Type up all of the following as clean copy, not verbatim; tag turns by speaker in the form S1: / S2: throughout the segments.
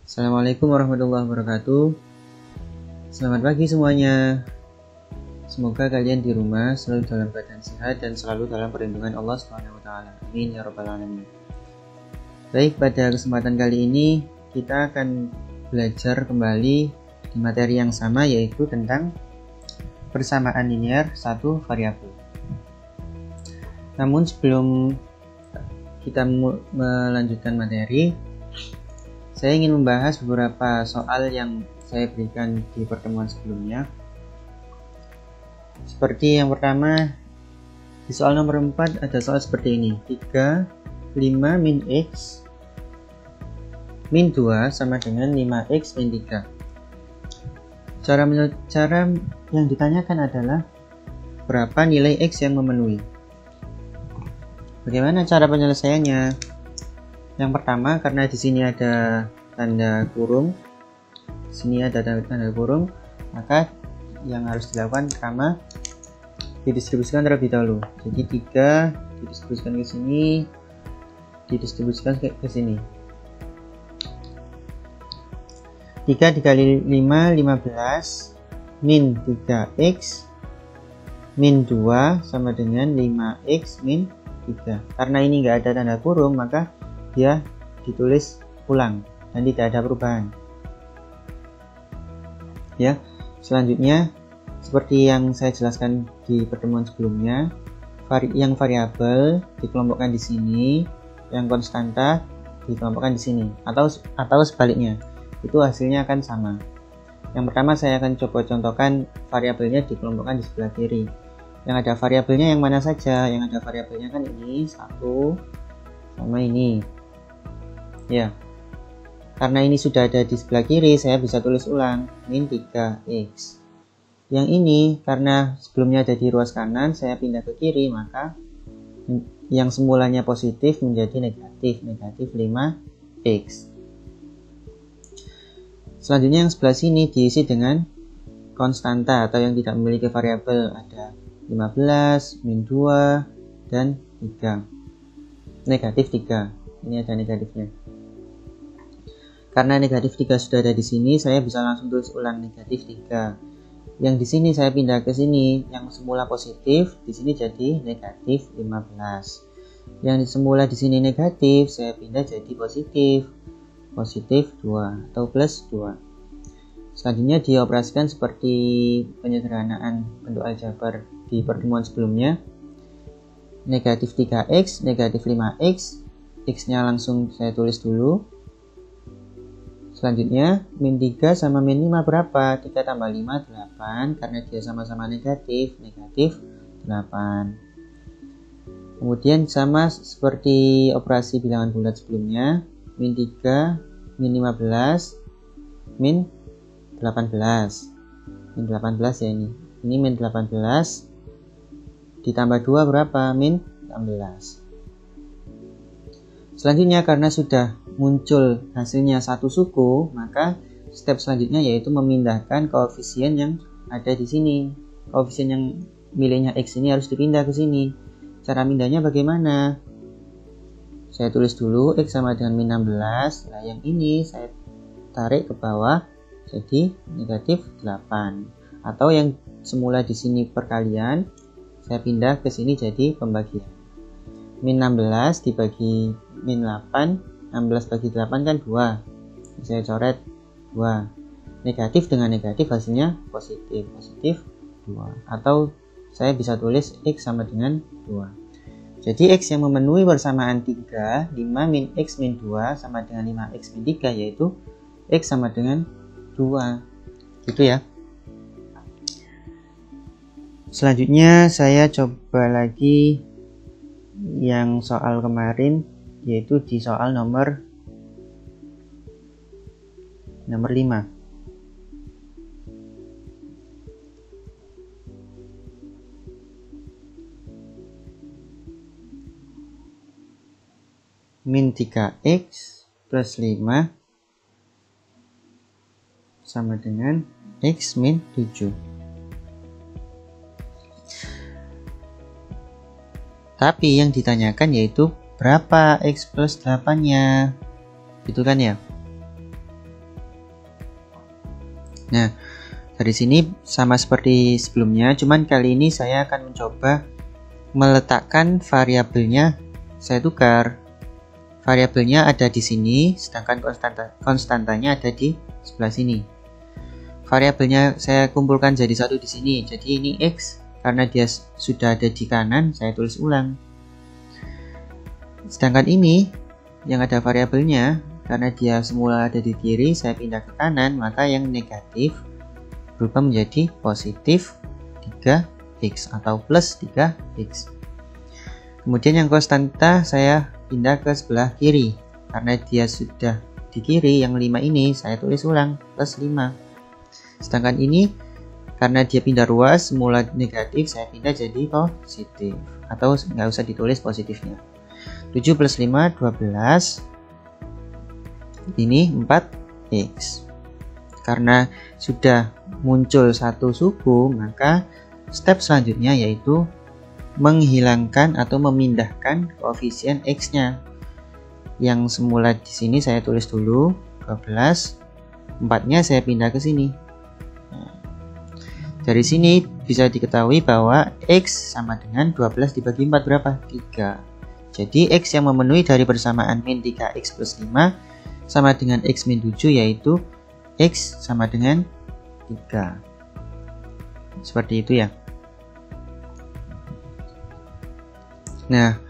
S1: Assalamualaikum warahmatullahi wabarakatuh. Selamat pagi semuanya. Semoga kalian di rumah selalu dalam keadaan sehat dan selalu dalam perlindungan Allah Subhanahu wa taala. Amin ya rabbal alamin. Baik, pada kesempatan kali ini kita akan belajar kembali di materi yang sama, yaitu tentang persamaan linear satu variabel. Namun sebelum kita melanjutkan materi, saya ingin membahas beberapa soal yang saya berikan di pertemuan sebelumnya. Seperti yang pertama, di soal nomor 4 ada soal seperti ini. 3, 5 min X min 2 sama dengan 5X min 3. Cara yang ditanyakan adalah berapa nilai X yang memenuhi. Bagaimana cara penyelesaiannya? Yang pertama, karena di sini ada tanda kurung, maka yang harus dilakukan pertama didistribusikan terlebih dahulu. Jadi 3 didistribusikan ke sini, didistribusikan ke sini. 3 dikali 5, 15 min 3X min 2 sama dengan 5X min 3. Karena ini enggak ada tanda kurung, maka dia ditulis ulang dan tidak ada perubahan. Ya, selanjutnya seperti yang saya jelaskan di pertemuan sebelumnya, yang variabel dikelompokkan di sini, yang konstanta dikelompokkan di sini, atau sebaliknya. Itu hasilnya akan sama. Yang pertama saya akan coba contohkan variabelnya dikelompokkan di sebelah kiri. Yang ada variabelnya yang mana saja? Yang ada variabelnya kan ini 1 sama ini. Ya, karena ini sudah ada di sebelah kiri, saya bisa tulis ulang min 3X. Yang ini karena sebelumnya ada di ruas kanan, saya pindah ke kiri, maka yang semulanya positif menjadi negatif 5X. Selanjutnya yang sebelah sini diisi dengan konstanta atau yang tidak memiliki variabel, ada 15, min 2, dan 3. Negatif 3. Ini ada negatifnya. Karena negatif 3 sudah ada di sini, saya bisa langsung tulis ulang negatif 3. Yang di sini saya pindah ke sini, yang semula positif, di sini jadi negatif 15. Yang semula di sini negatif, saya pindah jadi positif 2 atau plus 2. Selanjutnya dioperasikan seperti penyederhanaan bentuk aljabar di pertemuan sebelumnya. Negatif 3X, negatif 5X, X-nya langsung saya tulis dulu. Selanjutnya, min 3 sama min 5 berapa? 3 tambah 5, 8. Karena dia sama-sama negatif 8. Kemudian sama seperti operasi bilangan bulat sebelumnya. Min 3, min 15, min 18. Min 18 ya ini. Ini min 18. Ditambah 2 berapa? Min 16. Selanjutnya karena sudah muncul hasilnya satu suku, maka step selanjutnya yaitu memindahkan koefisien yang ada di sini. Koefisien yang miliknya X ini harus dipindah ke sini. Cara mindahnya bagaimana? Saya tulis dulu X sama dengan min 16. Nah, yang ini saya tarik ke bawah jadi negatif 8. Atau yang semula di sini perkalian, saya pindah ke sini jadi pembagian. Min 16 dibagi min 8, 16 bagi 8 kan 2. Saya coret 2. Negatif dengan negatif hasilnya positif 2. Atau saya bisa tulis X sama dengan 2. Jadi X yang memenuhi persamaan 3, 5 min X min 2 sama dengan 5X min 3, yaitu X sama dengan 2. Gitu ya. Selanjutnya saya coba lagi yang soal kemarin, yaitu di soal nomor 5. Min 3X plus 5 sama dengan X min 7. Tapi yang ditanyakan yaitu berapa X plus 8-nya? Gitu kan ya? Nah, dari sini sama seperti sebelumnya, cuman kali ini saya akan mencoba meletakkan variabelnya, saya tukar. Variabelnya ada di sini, sedangkan konstantanya ada di sebelah sini. Variabelnya saya kumpulkan jadi satu di sini. Jadi ini X, karena dia sudah ada di kanan, saya tulis ulang. Sedangkan ini yang ada variabelnya, karena dia semula ada di kiri, saya pindah ke kanan, maka yang negatif berubah menjadi positif 3x atau plus 3x. Kemudian yang konstanta saya pindah ke sebelah kiri, karena dia sudah di kiri, yang 5 ini saya tulis ulang, plus 5. Sedangkan ini karena dia pindah ruas, semula negatif, saya pindah jadi positif, atau nggak usah ditulis positifnya. 7 plus 5, 12. Ini 4x. Karena sudah muncul satu suku, maka step selanjutnya yaitu menghilangkan atau memindahkan koefisien x-nya. Yang semula di sini saya tulis dulu 12, 4-nya saya pindah ke sini. Nah, dari sini bisa diketahui bahwa x sama dengan 12 dibagi 4 berapa? 3. Jadi x yang memenuhi dari persamaan min 3x plus 5 sama dengan x min 7, yaitu x sama dengan 3. Seperti itu ya. Nah,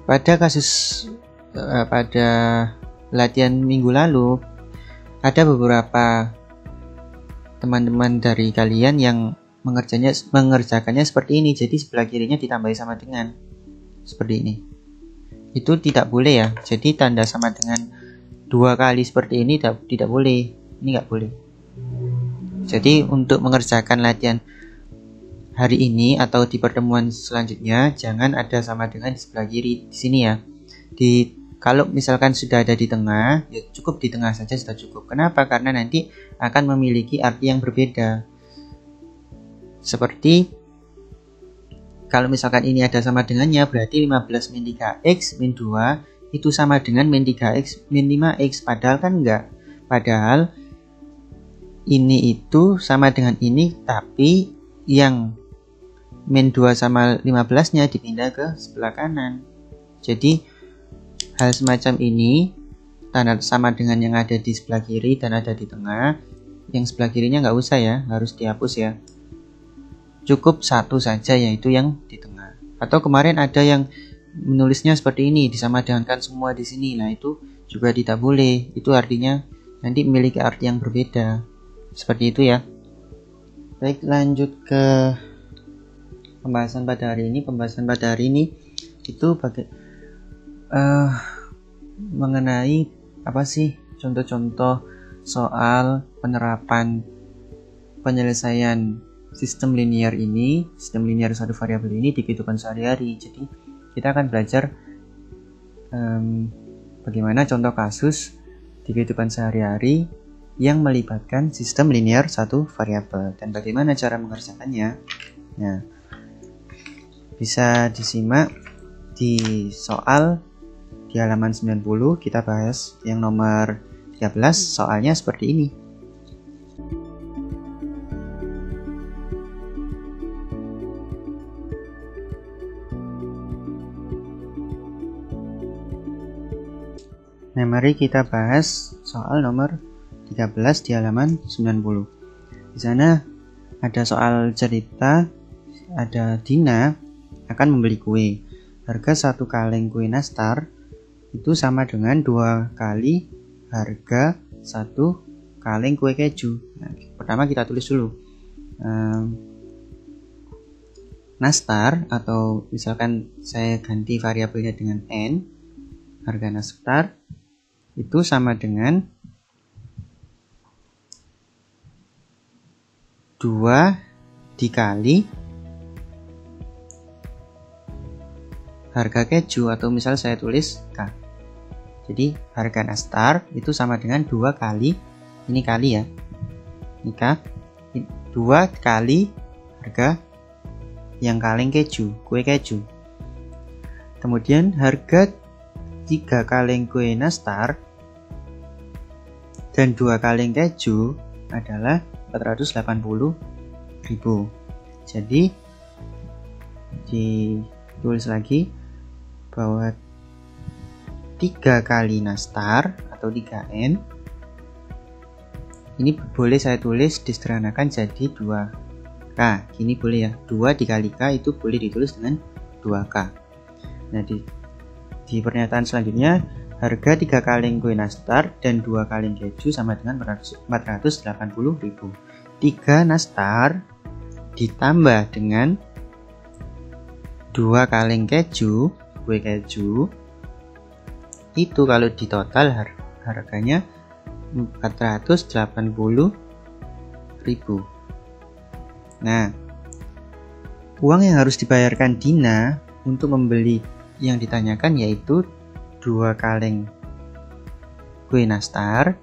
S1: pada latihan minggu lalu ada beberapa teman-teman dari kalian yang mengerjakannya seperti ini. Jadi sebelah kirinya ditambahi sama dengan seperti ini. Itu tidak boleh ya. Jadi tanda sama dengan 2 kali seperti ini tidak boleh. Ini nggak boleh. Jadi untuk mengerjakan latihan hari ini atau di pertemuan selanjutnya, jangan ada sama dengan di sebelah kiri di sini ya. Kalau misalkan sudah ada di tengah, ya cukup di tengah saja sudah cukup. Kenapa? Karena nanti akan memiliki arti yang berbeda. Seperti kalau misalkan ini ada sama dengannya, berarti 15 min 3x min 2 itu sama dengan min 3x min 5x. Padahal kan enggak. Padahal ini itu sama dengan ini, tapi yang min 2 sama 15 nya dipindah ke sebelah kanan. Jadi hal semacam ini, tanda sama dengan yang ada di sebelah kiri dan ada di tengah. Yang sebelah kirinya nggak usah ya, harus dihapus ya. Cukup satu saja, yaitu yang di tengah. Atau kemarin ada yang menulisnya seperti ini, disamadengankan semua di sini. Nah itu juga tidak boleh. Itu artinya nanti memiliki arti yang berbeda. Seperti itu ya. Baik, lanjut ke pembahasan pada hari ini. Pembahasan pada hari ini itu mengenai apa sih contoh-contoh soal penerapan penyelesaian sistem linear ini, sistem linear satu variabel ini di kehidupan sehari-hari. Jadi kita akan belajar bagaimana contoh kasus di kehidupan sehari-hari yang melibatkan sistem linear satu variabel dan bagaimana cara mengerjakannya. Nah, bisa disimak di soal di halaman 90. Kita bahas yang nomor 13, soalnya seperti ini. Nah, mari kita bahas soal nomor 13 di halaman 90. Di sana ada soal cerita, ada Dina akan membeli kue. Harga 1 kaleng kue nastar itu sama dengan 2 kali harga 1 kaleng kue keju. Nah, pertama kita tulis dulu nastar, atau misalkan saya ganti variabelnya dengan n. Harga nastar itu sama dengan 2 dikali harga keju, atau misal saya tulis K. Jadi harga nastar itu sama dengan 2 kali, ini kali ya, ini K, 2 kali harga yang kaleng keju, kue keju. Kemudian harga 3 kaleng kue nastar dan 2 kaleng keju adalah 480.000. Jadi ditulis lagi bahwa 3 kali nastar atau 3N ini boleh saya tulis disederhanakan jadi 2K. Gini boleh ya, 2 dikali K itu boleh ditulis dengan 2K. Nah di pernyataan selanjutnya, harga 3 kaleng kue nastar dan 2 kaleng keju sama dengan 480.000. 3 nastar ditambah dengan 2 kaleng keju, kue keju, itu kalau di total harganya 480.000. Nah, uang yang harus dibayarkan Dina untuk membeli yang ditanyakan yaitu 2 kaleng kue nastar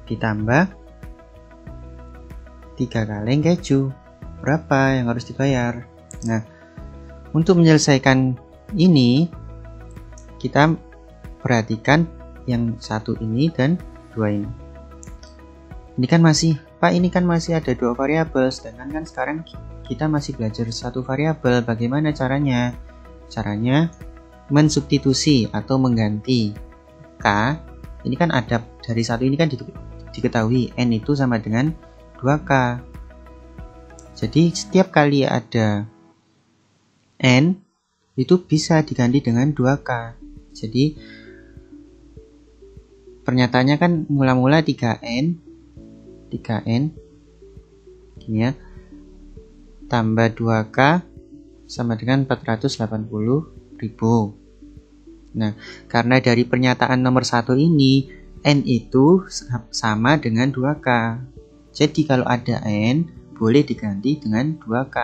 S1: ditambah 3 kaleng keju. Berapa yang harus dibayar? Nah, untuk menyelesaikan ini kita perhatikan yang satu ini dan 2 ini. Ini kan masih, Pak, ini kan masih ada 2 variabel, sedangkan kan sekarang kita masih belajar 1 variabel. Bagaimana caranya? Caranya mensubstitusi atau mengganti K. Ini kan ada dari satu ini kan diketahui N itu sama dengan 2K. Jadi setiap kali ada N itu bisa diganti dengan 2K. Jadi pernyataannya kan mula-mula 3N gini ya, tambah 2K sama dengan 480.000. Nah, karena dari pernyataan nomor 1 ini N itu sama dengan 2K. Jadi kalau ada N boleh diganti dengan 2K.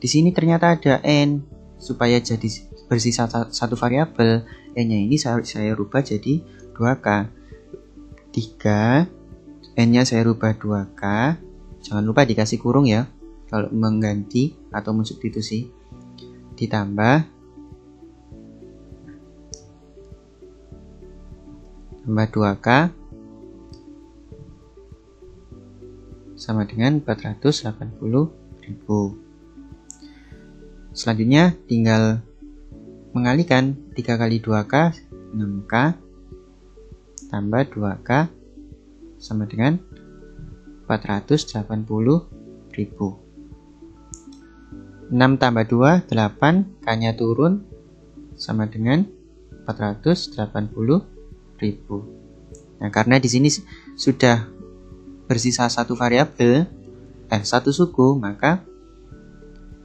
S1: Di sini ternyata ada N, supaya jadi bersisa satu variabel, N-nya ini saya rubah jadi 2K. 3 N-nya saya rubah 2K. Jangan lupa dikasih kurung ya kalau mengganti atau mensubstitusi. Ditambah 2K sama dengan 480.000. Selanjutnya tinggal mengalihkan 3 kali 2K 6K tambah 2K sama dengan 480.000. 6 tambah 2 8, K-nya turun sama dengan 480.000. Nah, karena di sini sudah bersisa satu variabel, satu suku, maka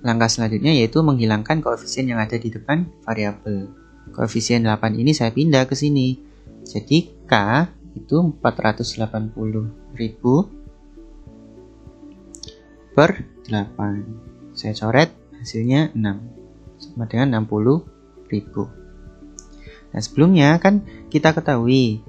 S1: langkah selanjutnya yaitu menghilangkan koefisien yang ada di depan variabel. Koefisien 8 ini saya pindah ke sini. Jadi K itu 480.000 per 8. Saya coret, hasilnya 6 sama dengan 60.000. Nah, sebelumnya kan kita ketahui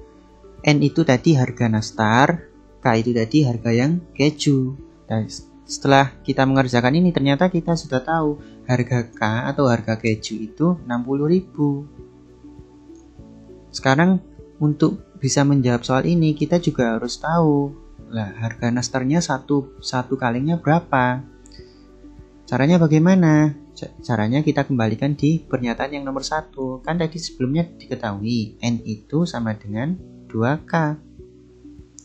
S1: N itu tadi harga nastar, K itu tadi harga yang keju. Nah, setelah kita mengerjakan ini ternyata kita sudah tahu harga K atau harga keju itu 60.000. Sekarang untuk bisa menjawab soal ini kita juga harus tahu lah harga nastarnya satu kalengnya berapa. Caranya bagaimana? Caranya kita kembalikan di pernyataan yang nomor 1. Kan tadi sebelumnya diketahui N itu sama dengan 2K.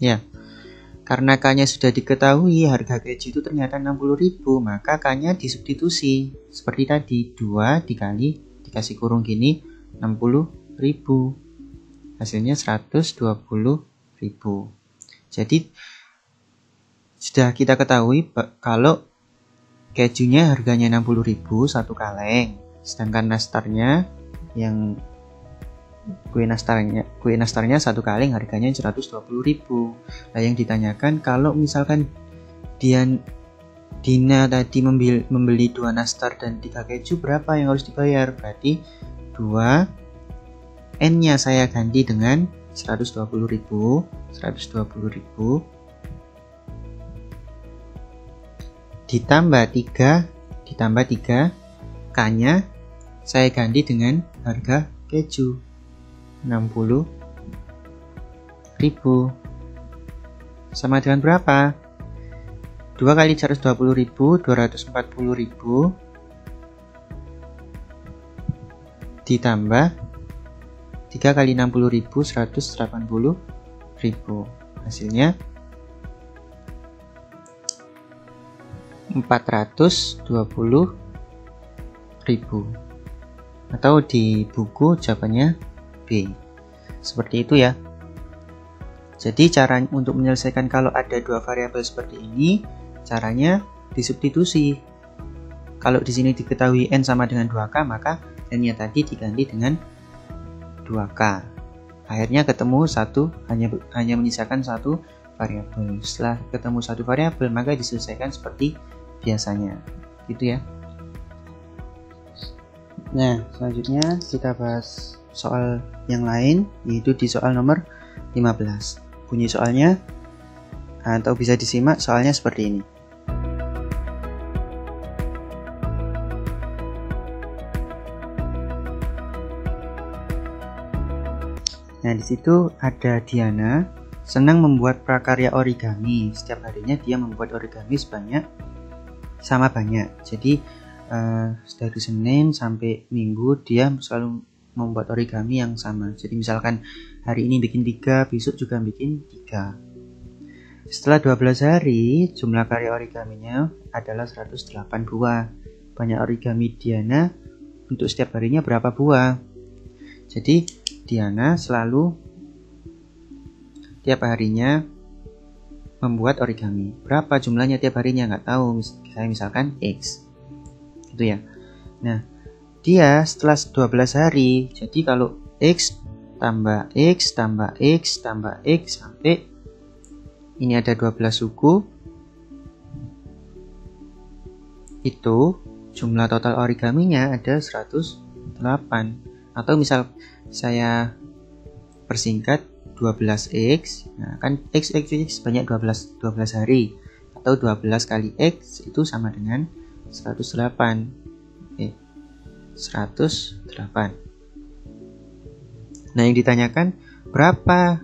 S1: Ya, karena K-nya sudah diketahui harga keju itu ternyata 60.000, maka K-nya disubstitusi. Seperti tadi, 2 dikali dikasih kurung gini 60.000. Hasilnya 120.000. Jadi sudah kita ketahui kalau kejunya harganya 60.000 satu kaleng, sedangkan nastarnya yang kue nastarnya satu kaleng harganya 120.000. Nah, yang ditanyakan kalau misalkan Dina tadi membeli 2 nastar dan 3 keju, berapa yang harus dibayar? Berarti 2 N-nya saya ganti dengan 120.000 ditambah 3 K-nya saya ganti dengan harga keju 60.000 sama dengan berapa? 2 kali 120.000 240.000 ditambah 3 kali 60.000 180.000. Hasilnya 420.000, atau di buku jawabannya B. Seperti itu ya. Jadi cara untuk menyelesaikan kalau ada dua variabel seperti ini, caranya disubstitusi. Kalau di sini diketahui n sama dengan 2k, maka n-nya tadi diganti dengan 2k. Akhirnya ketemu hanya menyisakan satu variabel. Setelah ketemu satu variabel, maka diselesaikan seperti biasanya. Gitu ya. Nah, selanjutnya kita bahas soal yang lain, yaitu di soal nomor 15. Bunyi soalnya, atau bisa disimak soalnya seperti ini. Nah, di situ ada Diana senang membuat prakarya origami. Setiap harinya dia membuat origami sama banyak. Jadi dari Senin sampai Minggu dia selalu membuat origami yang sama. Jadi misalkan hari ini bikin 3, besok juga bikin 3. Setelah 12 hari, jumlah karya origaminya adalah 108 buah. Banyak origami Diana untuk setiap harinya berapa buah? Jadi Diana selalu tiap harinya membuat origami. Berapa jumlahnya tiap harinya nggak tahu. Saya misalkan X, gitu ya. Nah, dia setelah 12 hari, jadi kalau X tambah X tambah X tambah X sampai ini ada 12 suku, itu jumlah total origaminya ada 108. Atau misal saya persingkat 12X, nah kan X banyak 12 hari, atau 12 kali X itu sama dengan 108. 108. Nah, yang ditanyakan berapa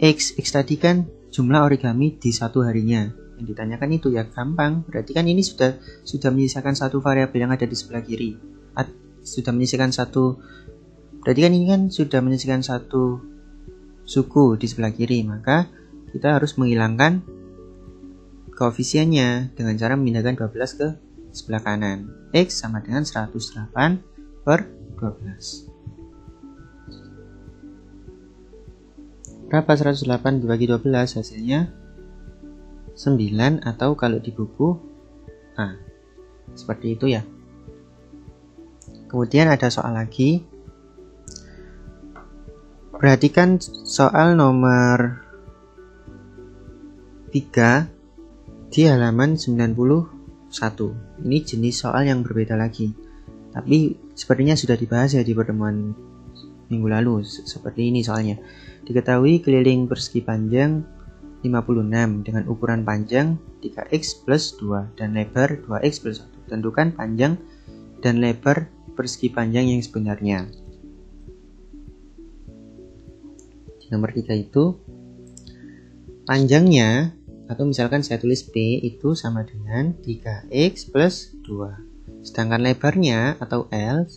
S1: X tadi kan jumlah origami di satu harinya. Yang ditanyakan itu ya gampang, berarti kan ini sudah menyisakan satu variabel yang ada di sebelah kiri. Berarti kan ini kan sudah menyisihkan satu suku di sebelah kiri, maka kita harus menghilangkan koefisiennya dengan cara memindahkan 12 ke sebelah kanan. X sama dengan 108 per 12. Berapa 108 dibagi 12? Hasilnya 9, atau kalau di buku A. Seperti itu ya. Kemudian ada soal lagi. Perhatikan soal nomor 3 di halaman 91. Ini jenis soal yang berbeda lagi. Tapi sepertinya sudah dibahas ya di pertemuan minggu lalu. Seperti ini soalnya. Diketahui keliling persegi panjang 56 dengan ukuran panjang 3x plus 2 dan lebar 2x plus 1. Tentukan panjang dan lebar persegi panjang yang sebenarnya. Nomor 3 itu panjangnya, atau misalkan saya tulis P itu sama dengan 3x plus 2. Sedangkan lebarnya atau L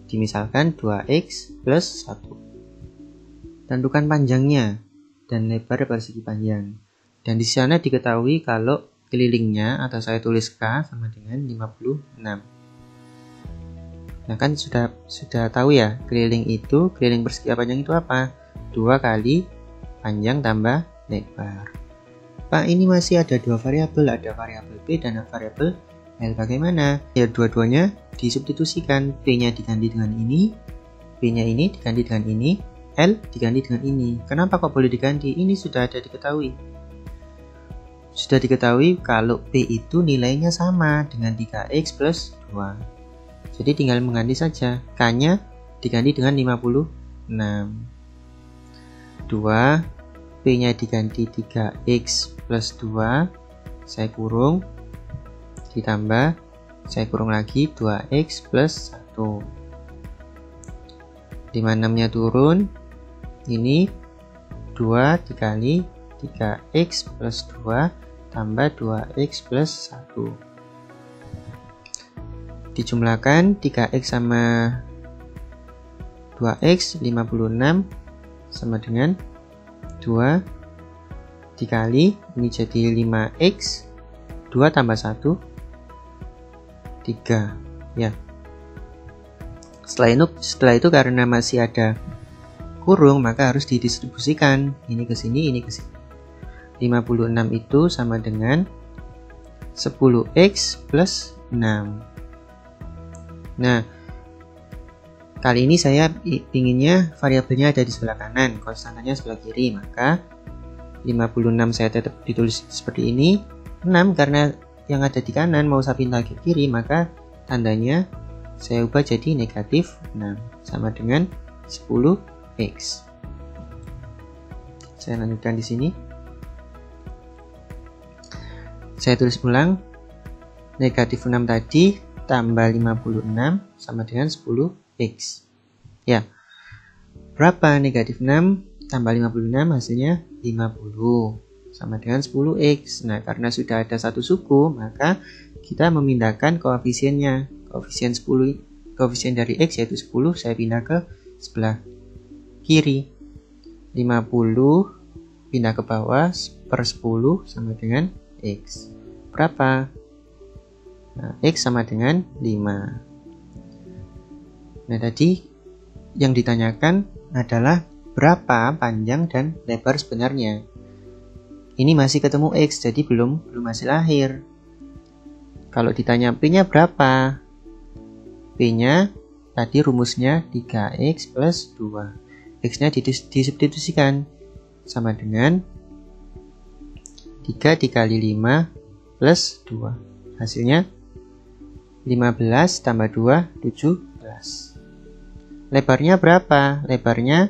S1: dimisalkan 2x plus 1. Tentukan panjangnya dan lebar persegi panjang. Dan di sana diketahui kalau kelilingnya, atau saya tulis K sama dengan 56. Nah kan sudah tahu ya, keliling persegi panjang itu apa? 2 kali panjang tambah lebar. Pak, ini masih ada dua variabel, ada variabel P dan variabel L. Bagaimana? Ya dua-duanya disubstitusikan. P-nya diganti dengan ini, P-nya ini diganti dengan ini, L diganti dengan ini. Kenapa kok boleh diganti? Ini sudah diketahui. Sudah diketahui kalau P itu nilainya sama dengan 3x plus 2. Jadi tinggal mengganti saja. K-nya diganti dengan 56. 2, P-nya diganti 3x plus 2, saya kurung, ditambah, saya kurung lagi 2x plus 1. 56-nya turun, ini 2 dikali 3x plus 2 tambah 2x plus 1. Dijumlahkan 3x sama 2x, 56 sama dengan 2 dikali, ini jadi 5x, 2 tambah 1, 3 ya. Setelah itu karena masih ada kurung, maka harus didistribusikan, ini ke sini, ini ke sini. 56 itu sama dengan 10x plus 6. Nah, kali ini saya inginnya variabelnya ada di sebelah kanan, konstantanya sebelah kiri, maka 56 saya tetap ditulis seperti ini. 6 karena yang ada di kanan mau saya pindah ke kiri, maka tandanya saya ubah jadi negatif 6 sama dengan 10x. Saya lanjutkan di sini. Saya tulis ulang, negatif 6 tadi tambah 56 sama dengan 10x. Ya, berapa negatif 6 tambah 56 hasilnya 50 sama dengan 10x. Nah, karena sudah ada satu suku, maka kita memindahkan koefisiennya. Koefisien dari x yaitu 10, saya pindah ke sebelah kiri. 50 pindah ke bawah per 10 sama dengan x. Berapa? Nah, x sama dengan 5. Nah, tadi yang ditanyakan adalah berapa panjang dan lebar sebenarnya. Ini masih ketemu x, jadi belum hasil akhir. Kalau ditanya p-nya berapa? P-nya tadi rumusnya 3x plus 2. X-nya disubstitusikan sama dengan 3 dikali 5 plus 2. Hasilnya 15 tambah 2, 17. Lebarnya berapa? Lebarnya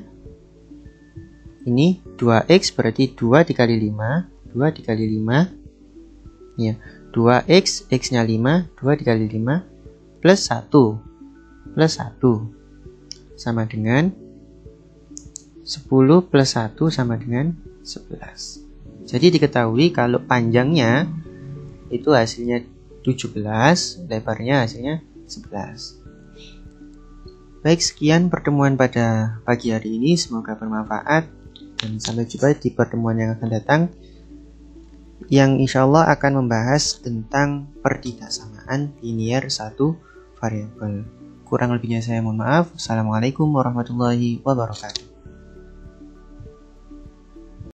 S1: ini 2x berarti 2 dikali 5. 2 dikali 5. Ya, 2x, x-nya 5. 2 dikali 5 plus 1. Plus 1 sama dengan 10 plus 1 sama dengan 11. Jadi diketahui kalau panjangnya itu hasilnya 17, lebarnya hasilnya 11. Baik, sekian pertemuan pada pagi hari ini, semoga bermanfaat dan sampai jumpa di pertemuan yang akan datang yang insya Allah akan membahas tentang pertidaksamaan linier satu variabel. Kurang lebihnya saya mohon maaf. Assalamualaikum warahmatullahi wabarakatuh.